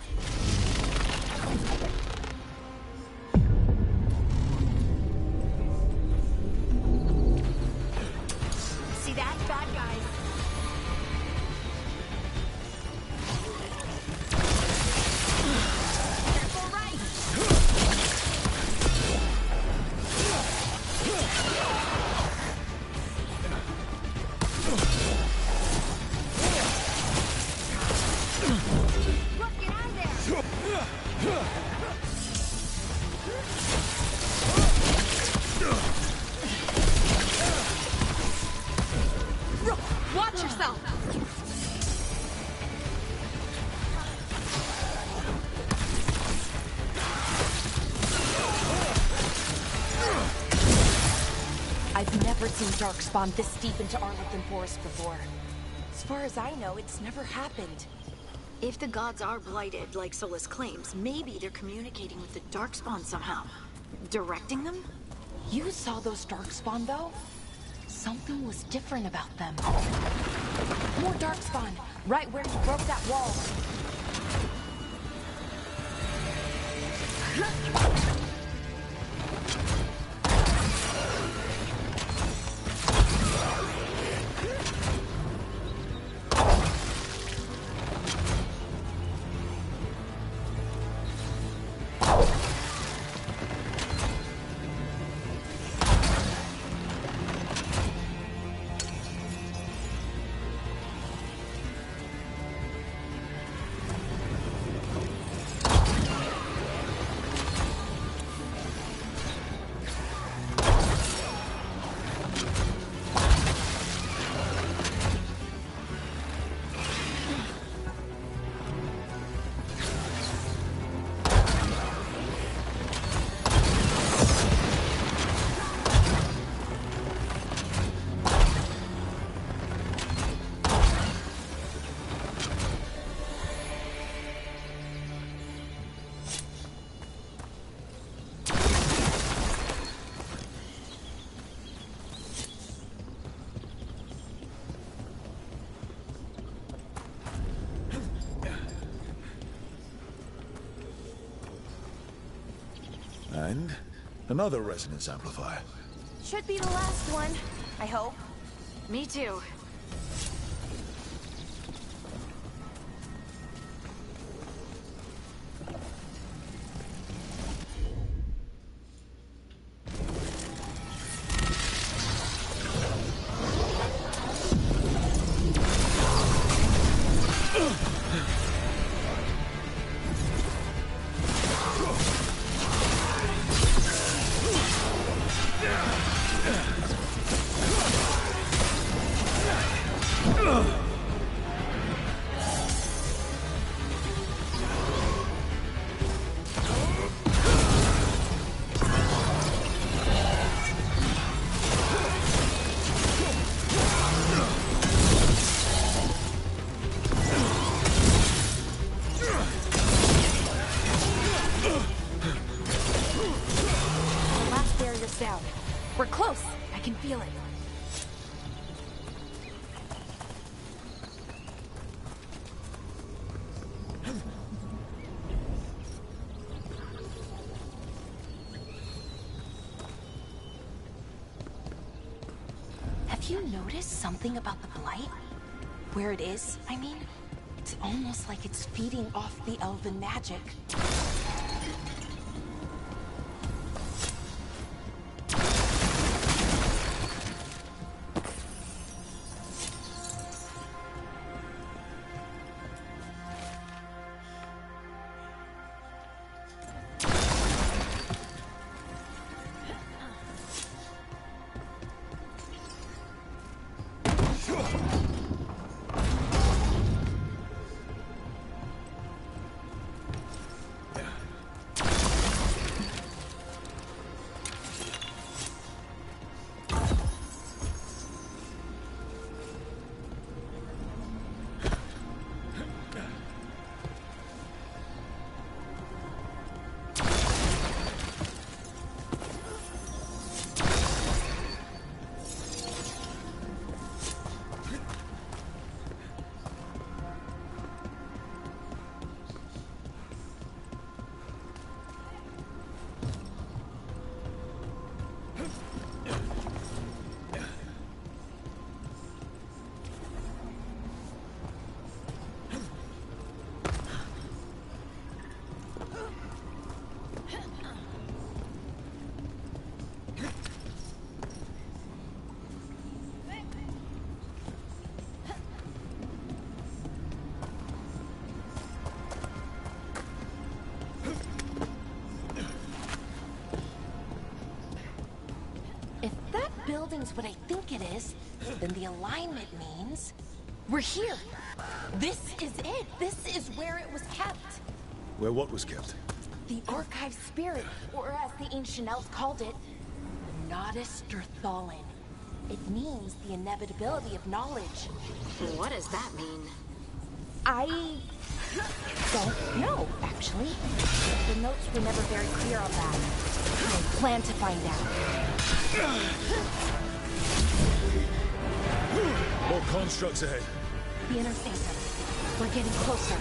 S9: See that? Bad guys. Careful right. Look, get out of there. Rook, watch yourself.
S10: I've never seen Darkspawn this deep into Arlington Forest before. As far as I know, it's never happened.
S1: If the gods are blighted, like Solus claims, maybe they're communicating with the Darkspawn somehow. Directing them?
S10: You saw those Darkspawn, though? Something was different about them. More Darkspawn, right where you broke that wall.
S3: And another resonance amplifier.
S10: Should be the last one, I hope.
S1: Me too.
S10: Down. We're close. I can feel it. Have you noticed something about the blight? Where it is, I mean? It's almost like it's feeding off the elven magic. means what I think it is, then the alignment means we're here. This is it. This is where it was kept.
S3: Where what was kept?
S10: The archive spirit, or as the ancient elves called it, the Nodus Derthalin. It means the inevitability of knowledge.
S1: What does that mean?
S10: I don't know, actually. The notes were never very clear on that. I plan to find out.
S3: More constructs ahead.
S10: The interfacer. We're getting closer.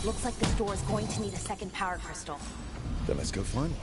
S10: Looks like this door is going to need a second power crystal.
S3: Then let's go find one.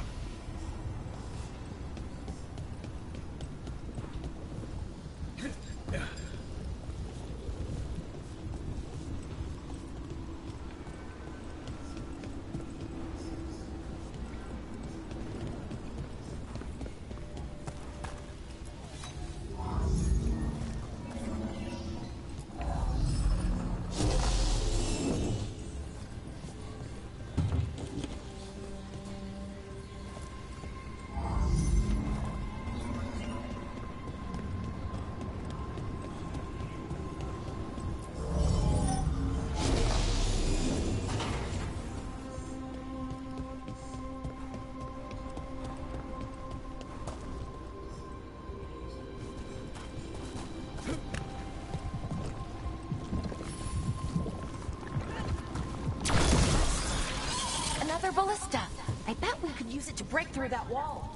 S10: Another ballista. I bet we could use it to break through that wall.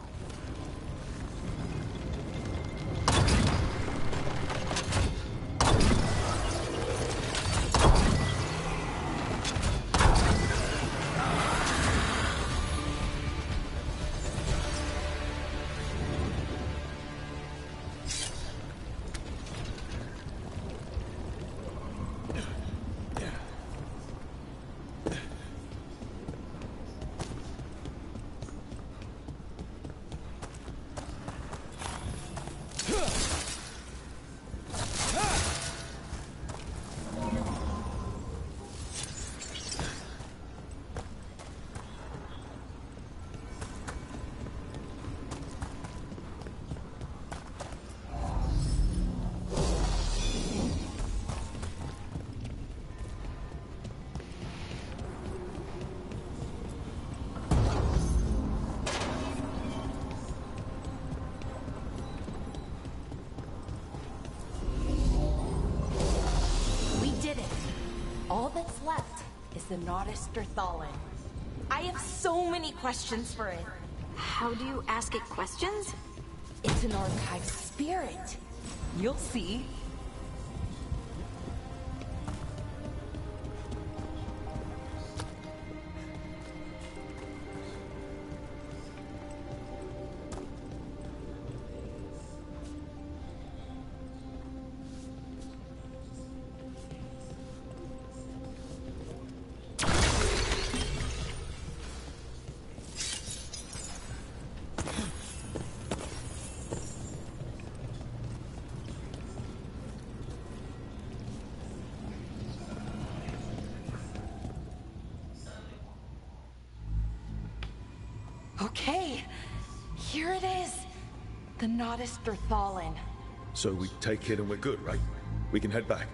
S10: All that's left is the Nodus Thalin. I have so many questions for it.
S1: How do you ask it questions?
S10: It's an archive spirit. You'll see. Okay, here it is. The Nodus Thalin.
S3: So we take it and we're good, right? We can head back.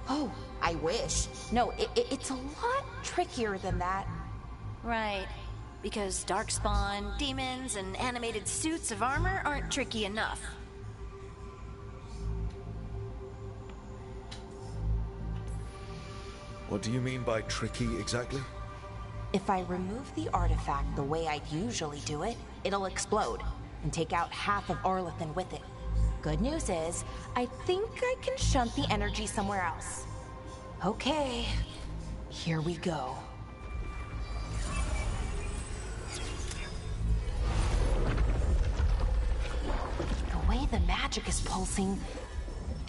S10: Oh, I wish. No, it's a lot trickier than that.
S1: Right. Because darkspawn, demons, and animated suits of armor aren't tricky enough.
S3: What do you mean by tricky exactly?
S10: If I remove the artifact the way I'd usually do it, it'll explode and take out half of Arlethan with it. Good news is, I think I can shunt the energy somewhere else. Okay, here we go. The way the magic is pulsing,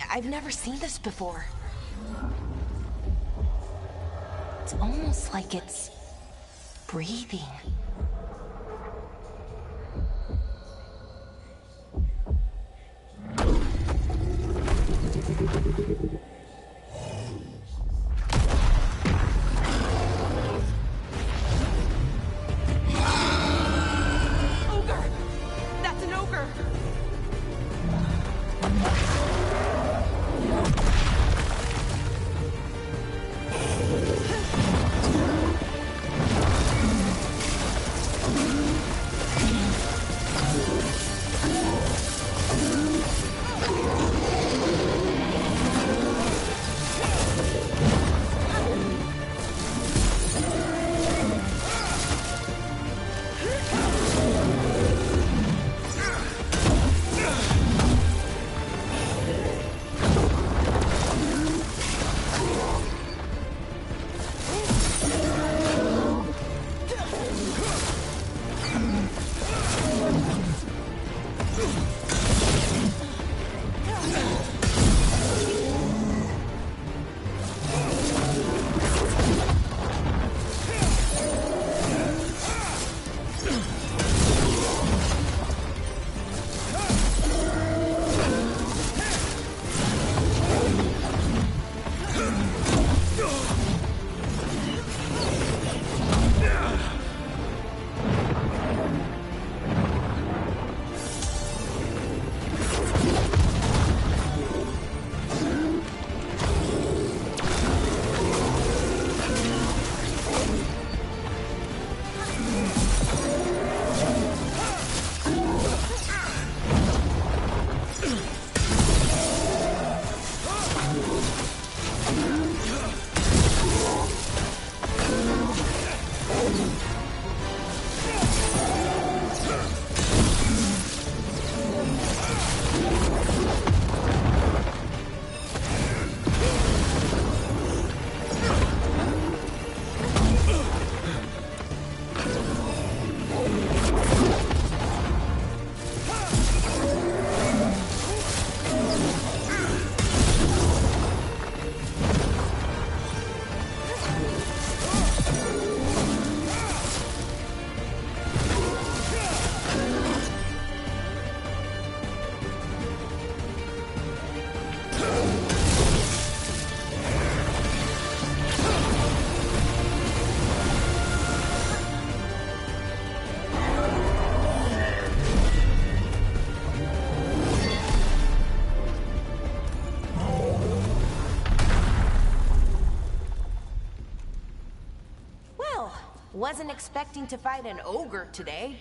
S10: I've never seen this before. It's almost like it's breathing. Ogre! That's an ogre! wasn't expecting to fight an ogre today.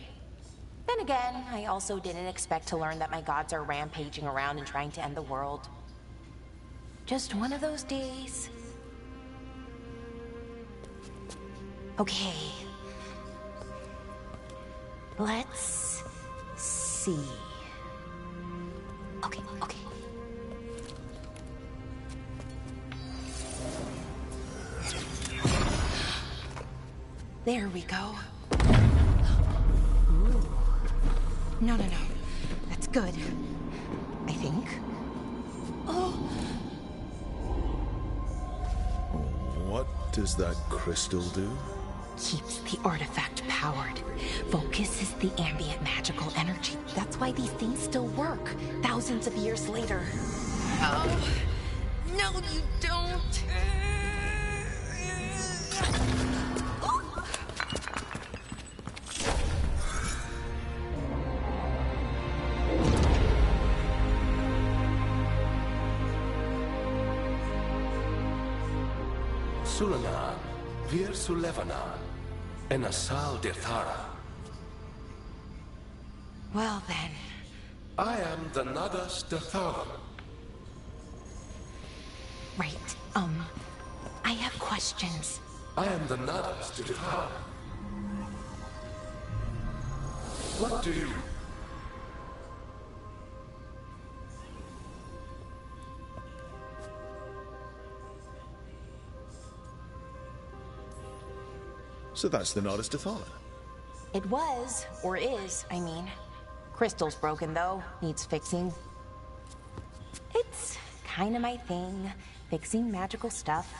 S10: Then again, I also didn't expect to learn that my gods are rampaging around and trying to end the world. Just one of those days. Okay. Let's see. Okay. There we go. Ooh. No. That's good. I think. Oh.
S3: What does that crystal do?
S10: Keeps the artifact powered. Focuses the ambient magical energy. That's why these things still work, thousands of years later. Oh. No, you don't.
S4: Sulanan, Vir Sulevanan, and Asal Dithara.
S10: Well then.
S4: I am the Nadas Ditharan.
S10: Right. I have questions.
S4: I am the Nadas Ditharan. What do you...
S3: So that's the Nardis Ditharan.
S10: It was, or is, I mean. Crystal's broken, though. Needs fixing. It's kind of my thing, fixing magical stuff.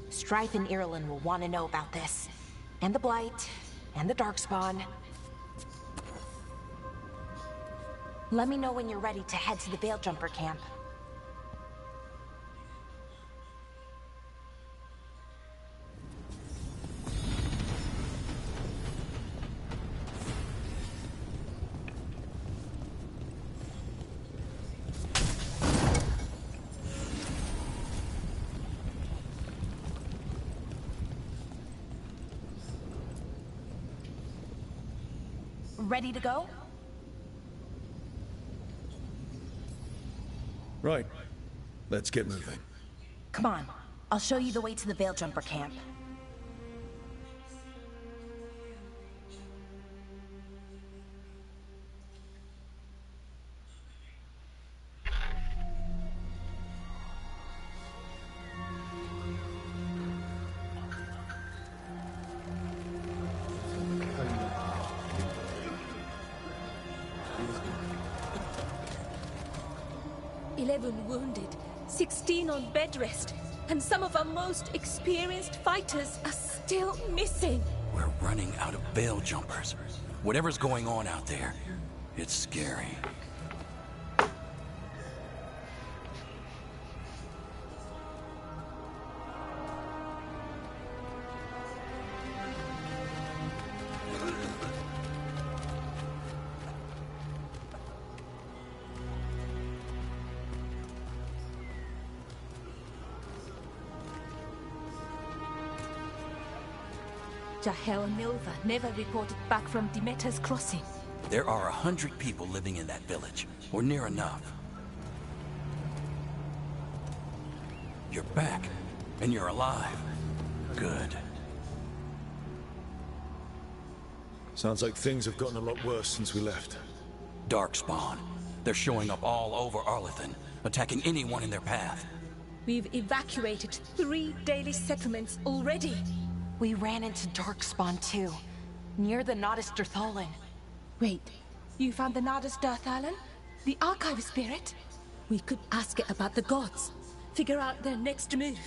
S10: Strife and Irulan will want to know about this. And the Blight, and the Darkspawn. Let me know when you're ready to head to the Veilgjumper camp. Ready to go?
S3: Right. Let's get moving.
S10: Come on. I'll show you the way to the Veilgjumper camp.
S9: Wounded, 16 on bed rest, and some of our most experienced fighters are still missing.
S8: We're running out of Veiljumpers. Whatever's going on out there, it's scary.
S9: Jahel and Milva never reported back from Demeter's crossing.
S8: There are 100 people living in that village, or near enough. You're back, and you're alive. Good.
S3: Sounds like things have gotten a lot worse since we left.
S8: Darkspawn. They're showing up all over Arlethan, attacking anyone in their path.
S9: We've evacuated 3 daily settlements already.
S10: We ran into Darkspawn too, near the Nardis Dirthalan.
S9: Wait, you found the Nardis Dirthalan? The archive spirit? We could ask it about the gods. Figure out their next move.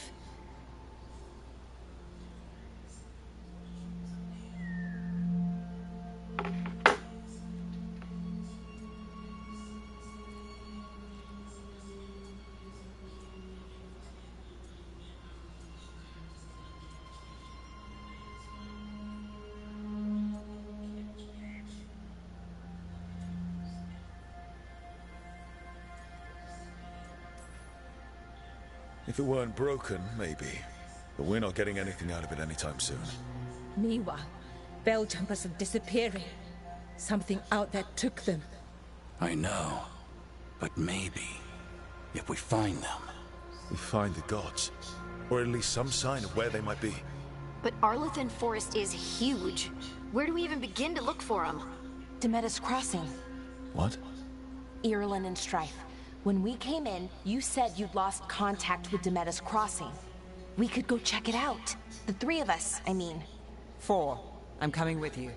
S3: If it weren't broken, maybe. But we're not getting anything out of it anytime soon.
S9: Meanwhile, bell jumpers are disappearing. Something out there took them.
S8: I know. But maybe, if we find them...
S3: We find the gods. Or at least some sign of where they might be.
S1: But Arlethan Forest is huge. Where do we even begin to look for them?
S10: Demeda's Crossing.
S3: What?
S10: Irulan and Strife. When we came in, you said you'd lost contact with Demeda's Crossing. We could go check it out. The three of us, I mean.
S7: 4. I'm coming with you.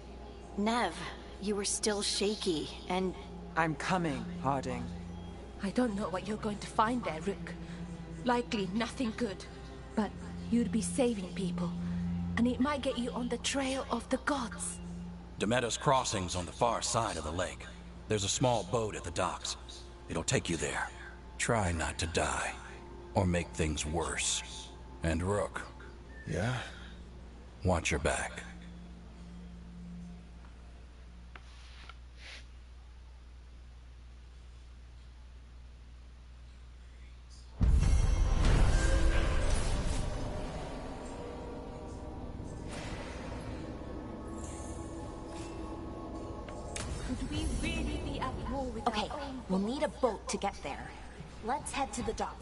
S1: Nev, you were still shaky, and...
S7: I'm coming, Harding.
S9: I don't know what you're going to find there, Rook. Likely nothing good. But you'd be saving people. And it might get you on the trail of the gods.
S8: Demeda's Crossing's on the far side of the lake. There's a small boat at the docks. It'll take you there. Try not to die. Or make things worse. And Rook.
S3: Yeah?
S8: Watch your back.
S9: Could we really be at war with
S10: Okay,
S9: our own
S10: we'll need a boat to get there. Let's head to the dock.